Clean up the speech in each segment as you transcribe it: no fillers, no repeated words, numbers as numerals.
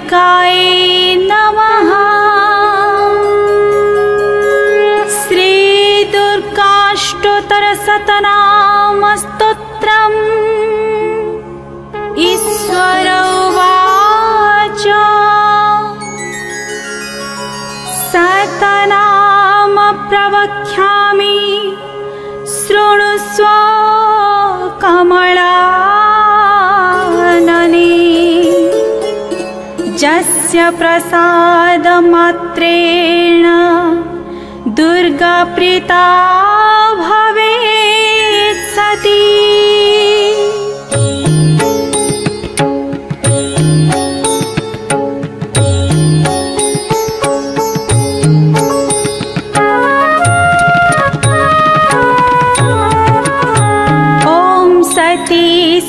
दुर्गायै नमः। श्रीदुर्गाष्टोत्तरशतनामस्तोत्रम्। ईश्वर उवाच शतनाम प्रवक्ष्यामि शृणुष्व कमलानने। यस्य प्रसादमात्रेण दुर्गा प्रीता भवेत् सती।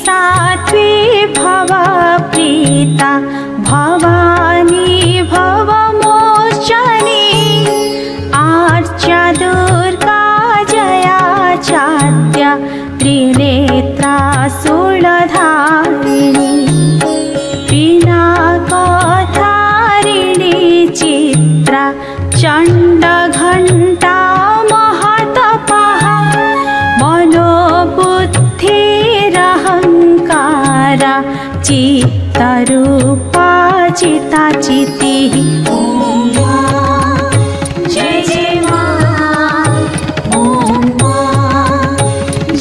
सात्वी भव प्रीता भवानी भवमोचनी। आर्च्या दुर्गा जया चाद्या त्रिनेत्रा शूलधारिणी। पिनाकधारिणी चित्रा चण्डघण्टा महतपः। मनोबुद्धिरहङ्कारा चित्तरूपा चिताचितिः। जय जय मां, ॐ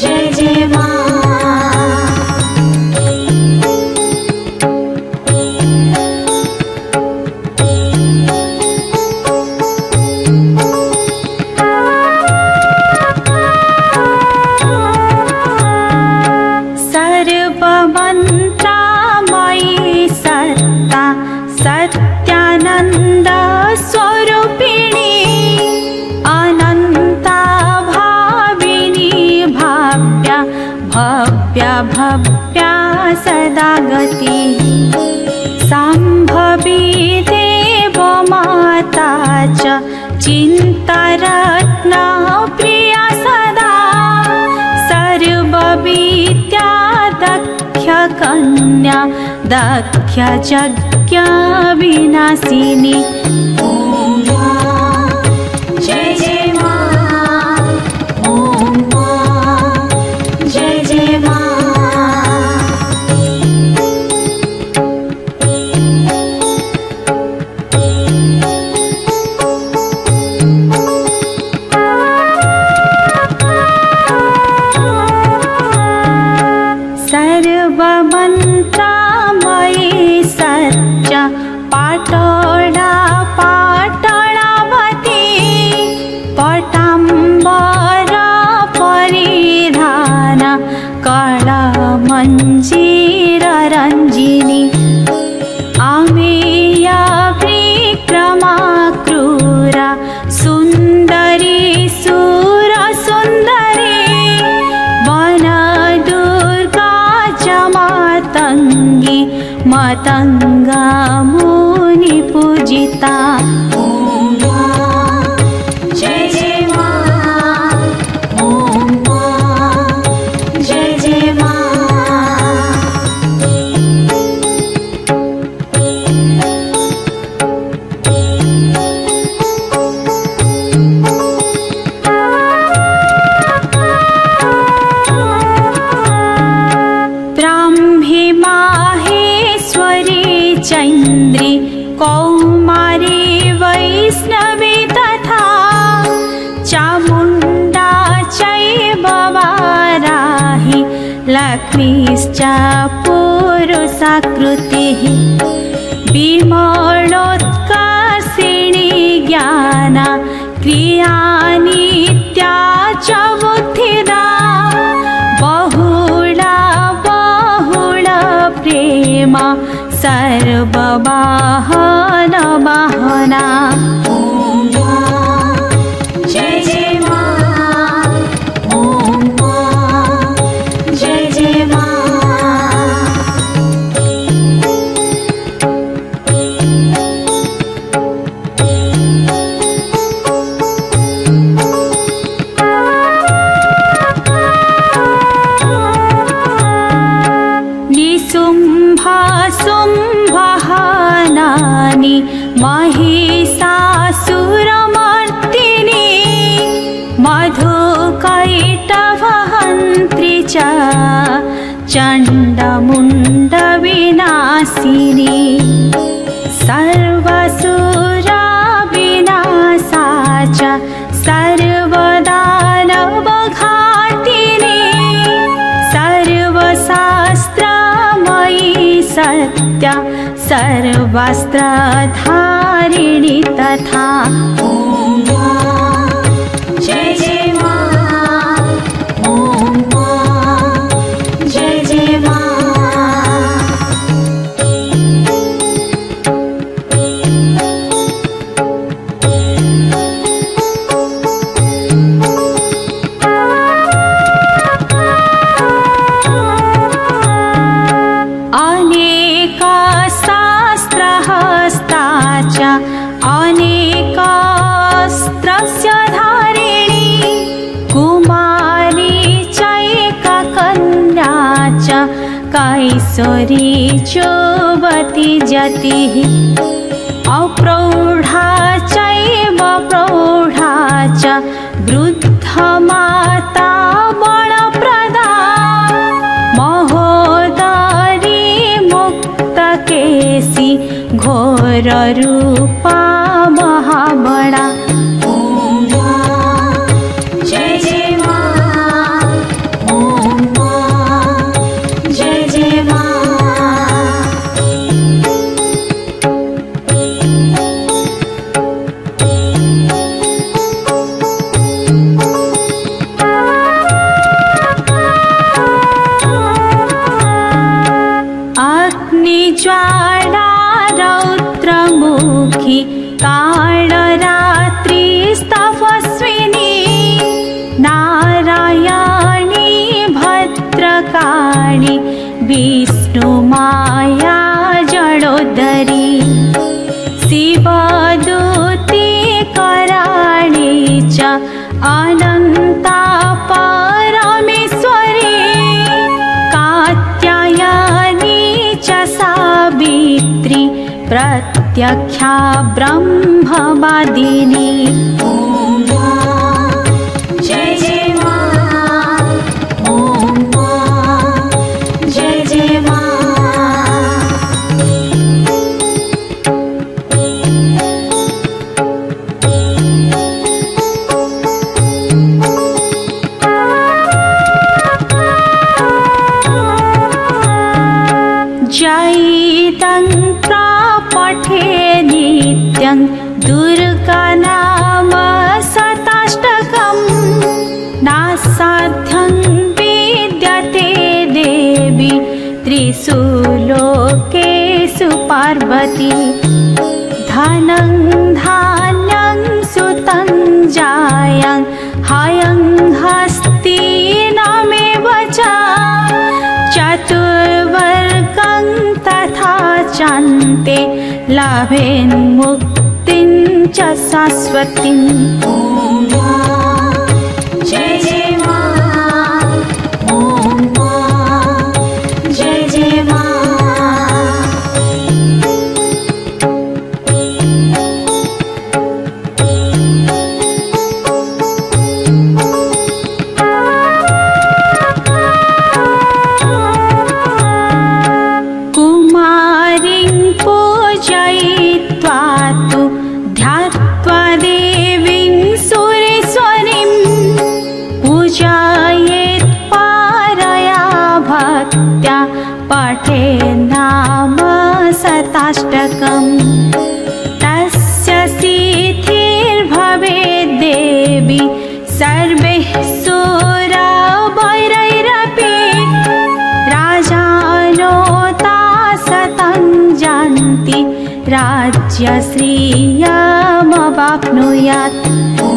जय जय मां। सर्वमन्त्रमयी सत्ता सत्यानन्द स्वरूपिणी। अनन्ता भाविनी भाव्या भव्या भव्या सदा गतिः। सम्भवी देवमाता च चिन्तारत्ना प्रिया सदा। सर्वविद्या दक्ष कन्या दक्ष यज्ञ विनाशिनी। जय जय मां, ॐ जय जय मां। सर्वमन्त्रमयी सत्या पाटोळा पाटणावती। पटाम्बर परिधान कलामञ्जीररञ्जिनी। आमेया विक्रमा क्रूरा सुन्दरी सुरसुन्दरी। वनदुर्गा च मातङ्गी मतङ्गा मुनिपूजिता। जय जय मां, ॐ जय जय मां। ब्राह्मी माहेश्वरी चैन्द्री कौमारी वैष्णवी तथा। चामुण्डा चैव वाराही लक्ष्मीश्च पुरुषाकृतिः। विमलोत्कर्षिणी ज्ञाना क्रिया नित्या च बुद्धिदा। बहुला बहुला प्रेम सर्ववाहन वाहना। जय जय मां, ॐ जय जय मां। शुम्भः नाम सर्वस्त्रधारिणी तथा ॐ जय जय मां ॐ जय जय मां अनेकास्त्रस्य धारिणी कुमारी चैककन्या च कैसरी चोबती जतिः अप्रौढा चैव प्रौढा च वृद्धमाता बलप्रदा महोदरी मुक्तकेशी घोररूपा महाबला ॐ जय जय मां ॐ जय जय मां अग्निज्वाला रौद्रमुखी कालरात्रिस्तपस्विनी नारायणी भद्रकाली विष्णुमाया जलोदरी शिवदूती कराळी च अनन्ता परमेश्वरी कात्यायनी च सावित्री प्रत्यक्षा ब्रह्मवादिनी ॐ जय जय मां ॐ जय जय मां जयितं पठे नित्यं दुर्गानाम शताष्टकं नासाध्यं विद्यते देवी त्रिषु लोकेषु पार्वती धनं धान्यं सुतं जायं हयं हस्तिनामेव च चतुर्वर्गं तथा चान्ते लाभेन्मुक्तिं च शाश्वतीम् ॐ जय जय मां ॐ जय जय मां पूजयित्वा तु ध्यात्वा देवीं सुरेश्वरीं पूजयेत् पारया भक्त्या पठे नाम शताष्टकम् तस्य सिद्धिर्भवेत् देवी सर्वैः सुरवैरैरपि राजानो तासतं जानति राज्यश्रियमवाप्नुयात् ॐ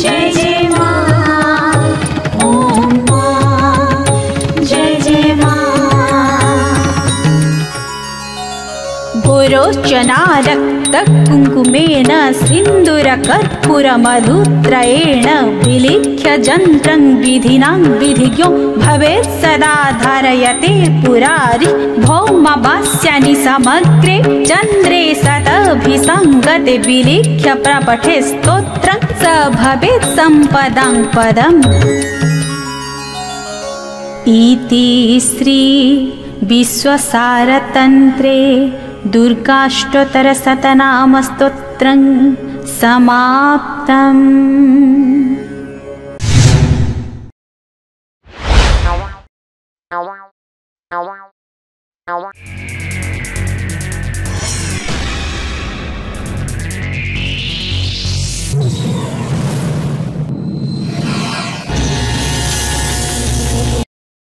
जय जय मां ॐ जय जय मां गोरोचना रक्तकुङ्कुमेन सिन्दूरकर्पूरमधुत्रयेण विलिख्य जन्त्रं विधिनां विधिज्ञो भवेत् सदा धारयते पुरारि भौमवास्यानि समग्रे चन्द्रे सतभिसङ्गते विलिख्य प्रपठे स्तोत्रं स भवेत् सम्पदां पदम् इति श्री विश्वसारतन्त्रे दुर्गाष्टोत्तरशतनामस्तोत्रं समाप्तम्।